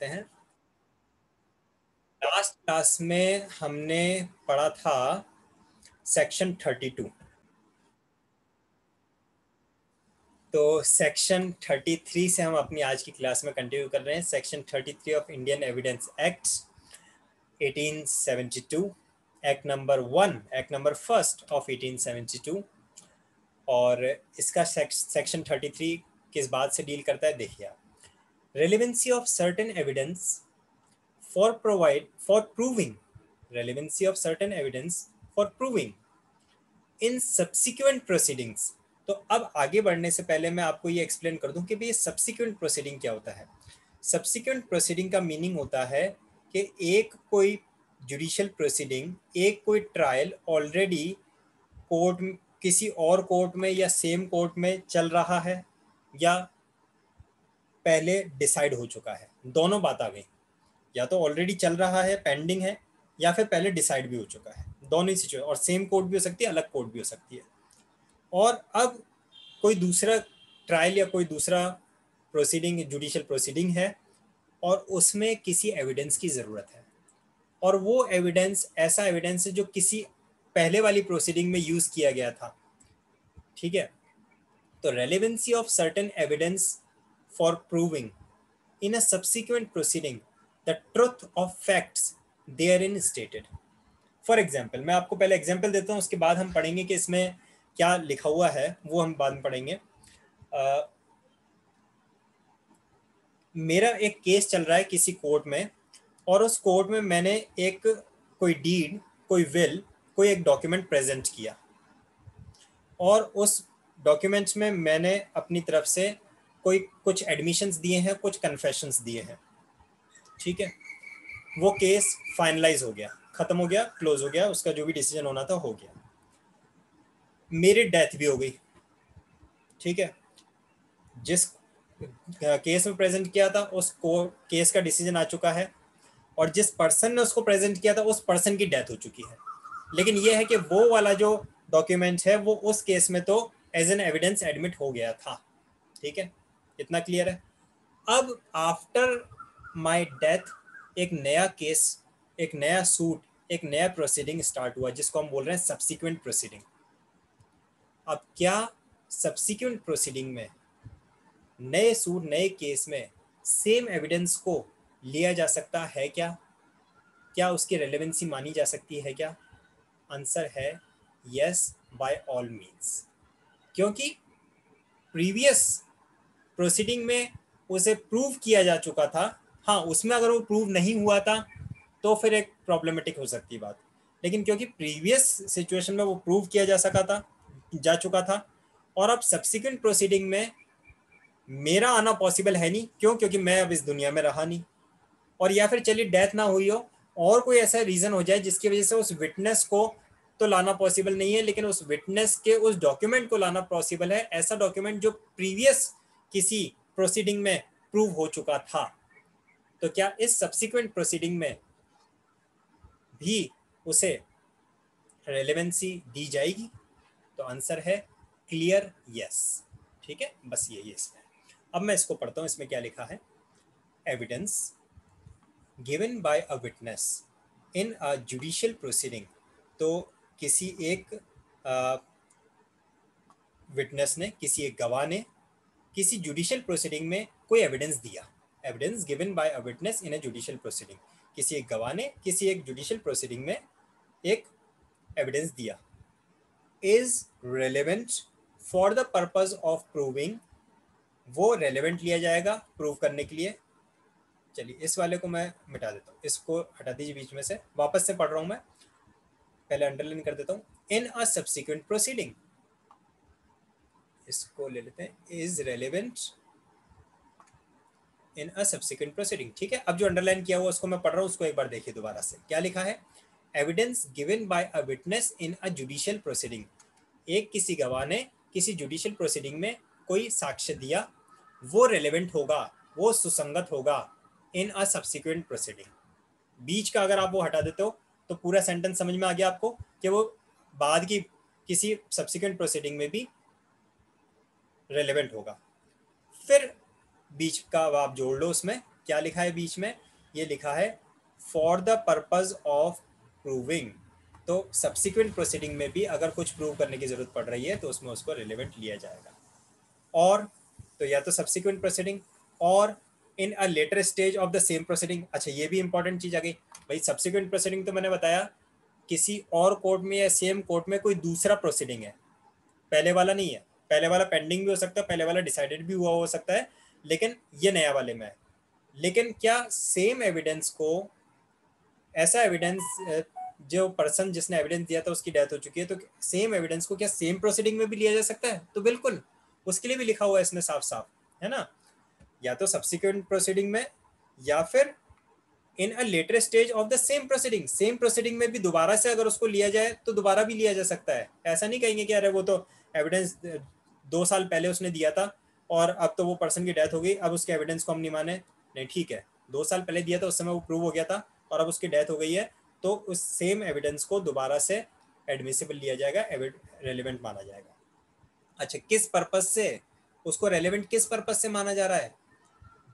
हैं। Last class में हमने पढ़ा था सेक्शन 32। तो सेक्शन 33 से हम अपनी आज की क्लास में कंटिन्यू कर रहे हैं। Section 33 of Indian evidence act 1872, act number 1, act number first of 1872। और इसका सेक्शन 33 किस बात से डील करता है, देखिए आप। Relevancy of certain evidence for proving relevancy of certain evidence for proving in subsequent proceedings। तो अब आगे बढ़ने से पहले मैं आपको ये एक्सप्लेन कर दूं कि भाई सब्सिक्वेंट प्रोसीडिंग क्या होता है। सब्सिक्वेंट प्रोसीडिंग का मीनिंग होता है कि एक कोई जुडिशियल प्रोसीडिंग, एक कोई ट्रायल ऑलरेडी कोर्ट, किसी और कोर्ट में या सेम कोर्ट में चल रहा है या पहले डिसाइड हो चुका है। दोनों बात आ गई, या तो ऑलरेडी चल रहा है, पेंडिंग है, या फिर पहले डिसाइड भी हो चुका है। दोनों ही सिचुएशन, और सेम कोर्ट भी हो सकती है, अलग कोर्ट भी हो सकती है। और अब कोई दूसरा ट्रायल या कोई दूसरा प्रोसीडिंग, जुडिशियल प्रोसीडिंग है, और उसमें किसी एविडेंस की ज़रूरत है, और वो एविडेंस ऐसा एविडेंस है जो किसी पहले वाली प्रोसीडिंग में यूज़ किया गया था। ठीक है, तो relevancy of certain evidence for proving in a subsequent proceeding the truth of facts therein stated। For example, मैं आपको पहले एग्जाम्पल देता हूँ, उसके बाद हम पढ़ेंगे कि इसमें क्या लिखा हुआ है, वो हम बाद में पढ़ेंगे। मेरा एक केस चल रहा है किसी कोर्ट में, और उस कोर्ट में मैंने एक कोई डीड, कोई विल, कोई एक डॉक्यूमेंट प्रेजेंट किया, और उस डॉक्यूमेंट्स में मैंने अपनी तरफ से कोई कुछ एडमिशंस दिए हैं, कुछ कन्फेशंस दिए हैं। ठीक है, वो केस फाइनलाइज हो गया, खत्म हो गया, क्लोज हो गया, उसका जो भी डिसीजन होना था हो गया। मेरी डेथ भी हो गई। ठीक है, जिस केस में प्रेजेंट किया था उसको केस का डिसीजन आ चुका है, और जिस पर्सन ने उसको प्रेजेंट किया था उस पर्सन की डेथ हो चुकी है। लेकिन यह है कि वो वाला जो डॉक्यूमेंट है वो उस केस में तो एज एन एविडेंस एडमिट हो गया था। ठीक है, इतना क्लियर है। अब आफ्टर माय डेथ एक नया केस, एक नया सूट, एक नया प्रोसीडिंग स्टार्ट हुआ, जिसको हम बोल रहे हैं सब्सिक्वेंट प्रोसीडिंग। अब क्या सब्सिक्वेंट प्रोसीडिंग में नए सूट, नए केस में सेम एविडेंस को लिया जा सकता है क्या? क्या उसकी रेलेवेंसी मानी जा सकती है क्या? आंसर है यस, बाय ऑल मीन्स। क्योंकि प्रीवियस प्रोसीडिंग में उसे प्रूव किया जा चुका था। हाँ, उसमें अगर वो प्रूव नहीं हुआ था तो फिर एक प्रॉब्लमेटिक हो सकती है बात। लेकिन क्योंकि प्रीवियस सिचुएशन में वो प्रूव किया जा चुका था, और अब सब्सिक्वेंट प्रोसीडिंग में मेरा आना पॉसिबल है नहीं। क्यों? क्योंकि मैं अब इस दुनिया में रहा नहीं। और या फिर चलिए डेथ ना हुई हो, और कोई ऐसा रीज़न हो जाए जिसकी वजह से उस विटनेस को तो लाना पॉसिबल नहीं है, लेकिन उस विटनेस के उस डॉक्यूमेंट को लाना पॉसिबल है। ऐसा डॉक्यूमेंट जो प्रीवियस किसी प्रोसीडिंग में प्रूव हो चुका था। तो क्या इस सब्सिक्वेंट प्रोसीडिंग में भी उसे रेलेवेंसी दी जाएगी? तो आंसर है क्लियर यस। ठीक है, बस यही इसमें। अब मैं इसको पढ़ता हूँ, इसमें क्या लिखा है। Evidence given by a witness in a judicial proceeding. तो किसी एक विटनेस ने, किसी एक गवाह ने किसी जुडिशियल प्रोसीडिंग में कोई एविडेंस दिया। Evidence given by a witness in a judicial proceeding. किसी एक गवाह ने किसी एक जुडिशियल प्रोसीडिंग में एक एविडेंस दिया। Is relevant for the purpose of proving. वो रेलेवेंट लिया जाएगा प्रूव करने के लिए। चलिए इस वाले को मैं मिटा देता हूँ, इसको हटा दीजिए बीच में से। वापस से पढ़ रहा हूँ मैं, पहले अंडरलाइन कर देता हूँ। इन अ सब्सिक्वेंट प्रोसीडिंग, इसको ले लेते हैं, is relevant in a subsequent proceeding. ठीक है, अब जो अंडरलाइन किया हुआ उसको मैं पढ़ रहा हूँ, उसको एक बार देखिए दोबारा से। क्या लिखा है? Evidence given by a witness in a judicial proceeding. एक किसी गवाह ने किसी जुडिशियल प्रोसीडिंग में कोई साक्ष्य दिया, वो रेलेवेंट होगा, वो सुसंगत होगा इन अ सब्सिक्वेंट प्रोसीडिंग। बीच का अगर आप वो हटा देते हो तो पूरा सेंटेंस समझ में आ गया आपको कि वो बाद की किसी सब्सिक्वेंट प्रोसीडिंग में भी रेलेवेंट होगा। फिर बीच का आप जोड़ लो उसमें, क्या लिखा है बीच में, ये लिखा है for the purpose of proving. तो सब्सिक्वेंट प्रोसीडिंग में भी अगर कुछ प्रूव करने की जरूरत पड़ रही है तो उसमें उसको रिलेवेंट लिया जाएगा। और तो या तो सब्सिक्वेंट प्रोसीडिंग और in a later stage of the same proceeding. अच्छा, ये भी इंपॉर्टेंट चीज आ गई भाई। सब्सिक्वेंट प्रोसीडिंग तो मैंने बताया किसी और कोर्ट में या सेम कोर्ट में कोई दूसरा प्रोसीडिंग है, पहले वाला नहीं है। पहले वाला पेंडिंग भी हो सकता है, पहले वाला डिसाइडेड भी हुआ हो सकता है, लेकिन ये नया वाले में है। लेकिन क्या सेम एविडेंस को, ऐसा एविडेंस जो पर्सन जिसने एविडेंस दिया था उसकी डेथ हो चुकी है, तो सेम एविडेंस को क्या सेम प्रोसीडिंग में भी लिया जा सकता है? तो बिल्कुल, उसके लिए भी लिखा हुआ है इसमें साफ साफ, है ना। या तो सब्सिक्वेंट प्रोसीडिंग में या फिर in a later stage of the same proceeding. Same proceeding में भी दोबारा से अगर उसको लिया जाए तो दोबारा भी लिया जा सकता है। ऐसा नहीं कहेंगे कि अरे वो तो एविडेंस 2 साल पहले उसने दिया था और अब तो वो पर्सन की डेथ हो गई, अब उसके एविडेंस को हम नहीं माने। नहीं, ठीक है, 2 साल पहले दिया था, उस समय वो प्रूव हो गया था और अब उसकी डेथ हो गई है, तो उस सेम एविडेंस को दोबारा से एडमिसिबल लिया जाएगा, रेलिवेंट माना जाएगा। अच्छा, किस पर्पज से उसको रेलिवेंट, किस पर्पज से माना जा रहा है?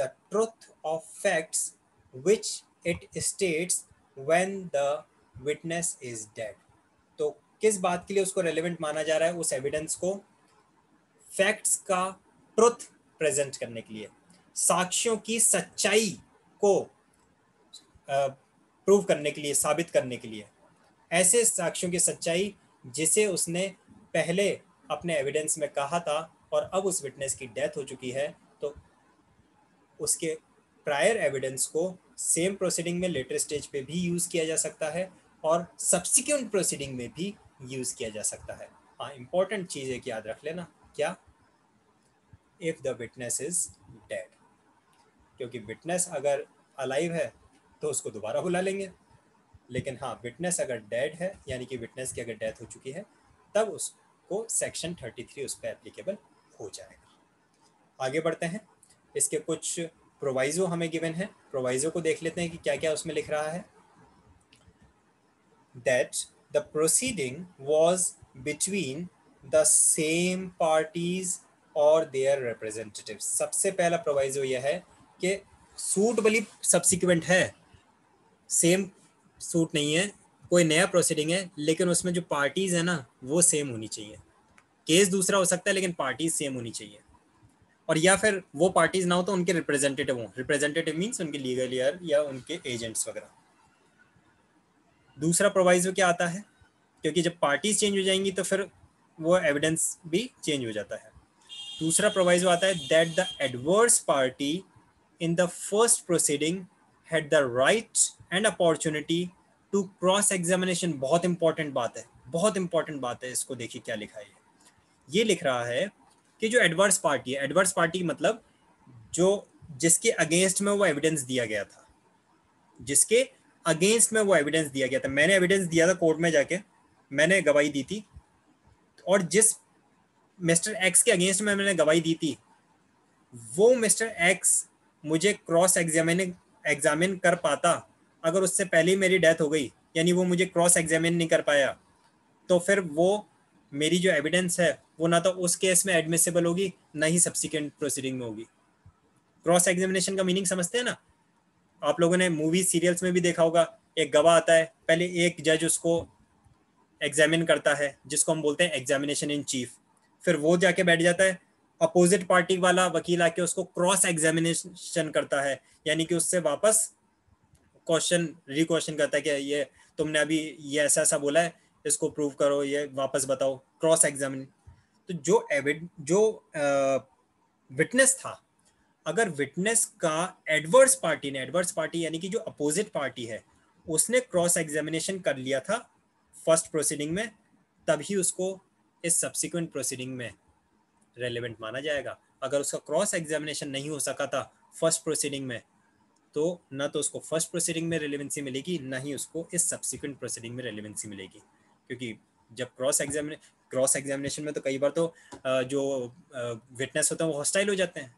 The truth of facts which it states when the witness is dead. तो किस बात के लिए उसको रेलिवेंट माना जा रहा है? उस एविडेंस को फैक्ट्स का ट्रुथ प्रेजेंट करने के लिए, साक्ष्यों की सच्चाई को प्रूव करने के लिए, साबित करने के लिए। ऐसे साक्ष्यों की सच्चाई जिसे उसने पहले अपने एविडेंस में कहा था और अब उस विटनेस की डेथ हो चुकी है, तो उसके प्रायर एविडेंस को सेम प्रोसीडिंग में लेटर स्टेज पे भी यूज़ किया जा सकता है और सब्सिक्वेंट प्रोसीडिंग में भी यूज़ किया जा सकता है। हाँ, इंपॉर्टेंट चीज़ है कि याद रख लेना, क्या? If the witness is dead. क्योंकि विटनेस अगर अलाइव है तो उसको दोबारा बुला लेंगे, लेकिन हाँ, विटनेस अगर डेड है, यानी कि विटनेस की अगर डेथ हो चुकी है, तब उसको सेक्शन 33 उस पर एप्लीकेबल हो जाएगा। आगे बढ़ते हैं। इसके कुछ प्रोवाइजो हमें गिवन है, प्रोवाइजो को देख लेते हैं कि क्या क्या उसमें लिख रहा है। That the proceeding was between the same parties और देयर रिप्रेजेंटेटिव। सबसे पहला प्रोवाइजो यह है कि सूट भली सब्सिक्वेंट है, सेम सूट नहीं है, कोई नया प्रोसीडिंग है, लेकिन उसमें जो पार्टीज है ना वो सेम होनी चाहिए। केस दूसरा हो सकता है लेकिन पार्टीज सेम होनी चाहिए। और या फिर वो पार्टीज ना हो तो उनके रिप्रेजेंटेटिव हों। रिप्रेजेंटेटिव मीन्स उनके लीगल ईयर या उनके एजेंट्स वगैरह। दूसरा प्रोवाइजो क्या आता है? क्योंकि जब पार्टीज चेंज हो जाएंगी तो फिर वो एविडेंस भी चेंज हो जाता है। दूसरा प्रोवाइजो आता है that the adverse party in the first proceeding had the right and opportunity to cross examination. बहुत इंपॉर्टेंट बात है, बहुत इंपॉर्टेंट बात है। इसको देखिए क्या लिखा है। ये लिख रहा है कि जो एडवर्स पार्टी है, एडवर्स पार्टी मतलब जो जिसके अगेंस्ट में वो एविडेंस दिया गया था, जिसके अगेंस्ट में वो एविडेंस दिया गया था। मैंने एविडेंस दिया था कोर्ट में जाके, मैंने गवाही दी थी, और जिस मिस्टर एक्स के अगेंस्ट में मैंने गवाही दी थी, वो मिस्टर एक्स मुझे क्रॉस एग्जामिन कर पाता अगर उससे पहले ही मेरी डेथ हो गई, यानी वो मुझे क्रॉस एग्जामिन नहीं कर पाया, तो फिर वो मेरी जो एविडेंस है वो ना तो उस केस में एडमिसिबल होगी, ना ही सब्सिक्वेंट प्रोसीडिंग में होगी। क्रॉस एग्जामिनेशन का मीनिंग समझते हैं ना आप लोगों ने? मूवी सीरियल्स में भी देखा होगा, एक गवाह आता है, पहले एक जज उसको एग्जामिन करता है जिसको हम बोलते हैं एग्जामिनेशन इन चीफ, फिर वो जाके बैठ जाता है, अपोजिट पार्टी वाला वकील आके उसको क्रॉस एग्जामिनेशन करता है, यानी कि उससे वापस क्वेश्चन रिक्वेश्चन करता है कि ये तुमने अभी ये ऐसा ऐसा बोला है, इसको प्रूव करो, ये वापस बताओ, क्रॉस एग्जामिन। तो जो विटनेस था, अगर विटनेस का एडवर्स पार्टी ने, एडवर्स पार्टी यानी कि जो अपोजिट पार्टी है, उसने क्रॉस एग्जामिनेशन कर लिया था फर्स्ट प्रोसीडिंग में, तभी उसको इस सब्सिक्वेंट प्रोसीडिंग में रेलेवेंट माना जाएगा। अगर उसका क्रॉस एग्जामिनेशन नहीं हो सका था फर्स्ट प्रोसीडिंग में, तो ना तो उसको फर्स्ट प्रोसीडिंग में रेलेवेंसी मिलेगी, ना ही उसको इस सब्सिक्वेंट प्रोसीडिंग में रेलेवेंसी मिलेगी। क्योंकि जब क्रॉस एग्जामिनेशन में तो कई बार तो जो विटनेस होता है वो हॉस्टाइल हो जाते हैं,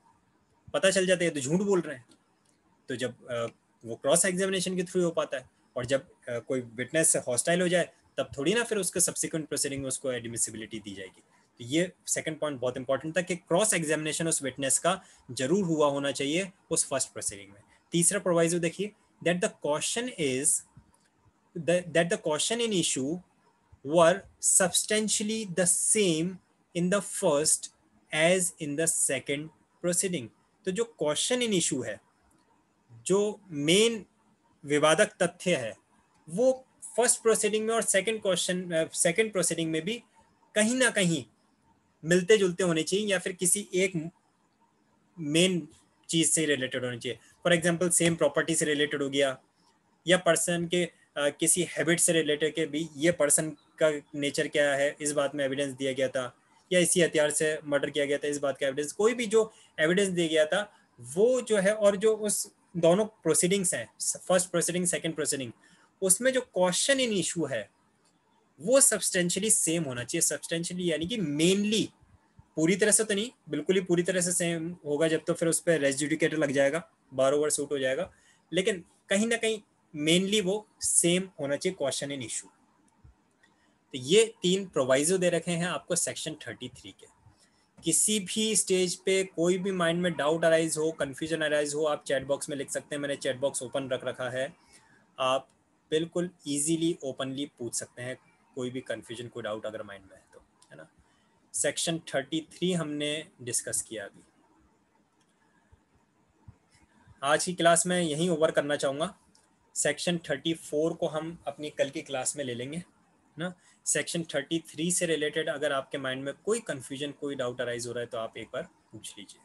पता चल जाता है तो झूठ बोल रहे हैं। तो जब वो क्रॉस एग्जामिनेशन के थ्रू हो पाता है, और जब कोई विटनेस से हॉस्टाइल हो जाए तब थोड़ी ना फिर उसके सब्सिक्वेंट प्रोसीडिंग में उसको एडमिसिबिलिटी दी जाएगी। तो ये सेकंड पॉइंट बहुत इंपॉर्टेंट था कि क्रॉस एग्जामिनेशन उस विटनेस का जरूर हुआ होना चाहिए उस फर्स्ट प्रोसीडिंग में, तीसरा प्रोवाइजो देखिए, that the caution in issue were substantially the same in the first as in the second proceeding. तो जो क्वेश्चन इन इशू है, जो मेन विवादक तथ्य है, वो फर्स्ट प्रोसीडिंग में और सेकंड प्रोसीडिंग में भी कहीं ना कहीं मिलते जुलते होने चाहिए, या फिर किसी एक मेन चीज से रिलेटेड होनी चाहिए. फॉर एग्जांपल सेम प्रॉपर्टी से रिलेटेड हो गया, या पर्सन के किसी हैबिट से रिलेटेड के भी ये पर्सन का नेचर क्या है इस बात में एविडेंस दिया गया था, या इसी हथियार से मर्डर किया गया था इस बात का एविडेंस, कोई भी जो एविडेंस दिया गया था वो जो है, और जो उस दोनों प्रोसीडिंग्स हैं, फर्स्ट प्रोसीडिंग सेकंड प्रोसीडिंग, उसमें जो क्वेश्चन इन इशू है वो सब्सटेंशियली सेम होना चाहिए. सब्सटेंशियली यानी कि मेनली, पूरी तरह से तो नहीं, बिल्कुल ही पूरी तरह से सेम होगा जब तो फिर उस पर रेस जुडिकेटर लग जाएगा, बार ओवर सूट हो जाएगा, लेकिन कहीं ना कहीं मेनली वो सेम होना चाहिए क्वेश्चन इन इशू. तो ये 3 प्रोवाइजो दे रखे हैं आपको सेक्शन 33 के. किसी भी स्टेज पे कोई भी माइंड में डाउट अराइज हो, कंफ्यूजन अराइज हो, आप चैट बॉक्स में लिख सकते हैं. मैंने चैट बॉक्स ओपन रख रखा है, आप बिल्कुल इजीली ओपनली पूछ सकते हैं कोई भी कंफ्यूजन, कोई डाउट अगर माइंड में है तो, है ना. सेक्शन 33 हमने डिस्कस किया अभी. आज की क्लास में यहीं ओवर करना चाहूँगा. सेक्शन 34 को हम अपनी कल की क्लास में ले लेंगे ना. सेक्शन 33 से रिलेटेड अगर आपके माइंड में कोई कंफ्यूजन, कोई डाउट अराइज हो रहा है तो आप एक बार पूछ लीजिए.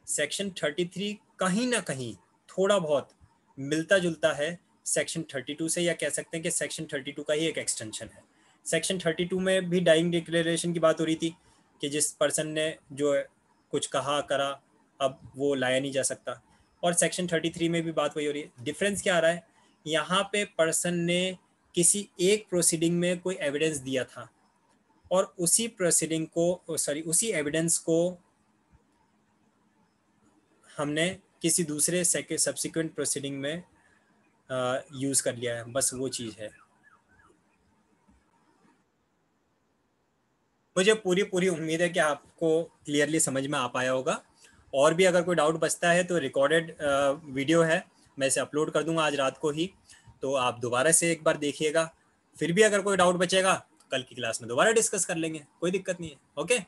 सेक्शन 33 कहीं ना कहीं थोड़ा बहुत मिलता जुलता है सेक्शन 32 से, या कह सकते हैं कि सेक्शन 32 का ही एक एक्सटेंशन है. सेक्शन 32 में भी डाइंग डिक्लेरेशन की बात हो रही थी कि जिस पर्सन ने जो कुछ कहा करा अब वो लाया नहीं जा सकता, और सेक्शन 33 में भी बात वही हो रही है. डिफरेंस क्या आ रहा है, यहाँ पे पर्सन ने किसी एक प्रोसीडिंग में कोई एविडेंस दिया था, और उसी प्रोसीडिंग को उसी एविडेंस को हमने किसी दूसरे सब्सिक्वेंट प्रोसीडिंग में यूज़ कर लिया है. बस वो चीज़ है. मुझे पूरी पूरी उम्मीद है कि आपको क्लियरली समझ में आ पाया होगा. और भी अगर कोई डाउट बचता है तो रिकॉर्डेड वीडियो है, मैं इसे अपलोड कर दूंगा आज रात को ही, तो आप दोबारा से एक बार देखिएगा. फिर भी अगर कोई डाउट बचेगा कल की क्लास में दोबारा डिस्कस कर लेंगे, कोई दिक्कत नहीं है. ओके.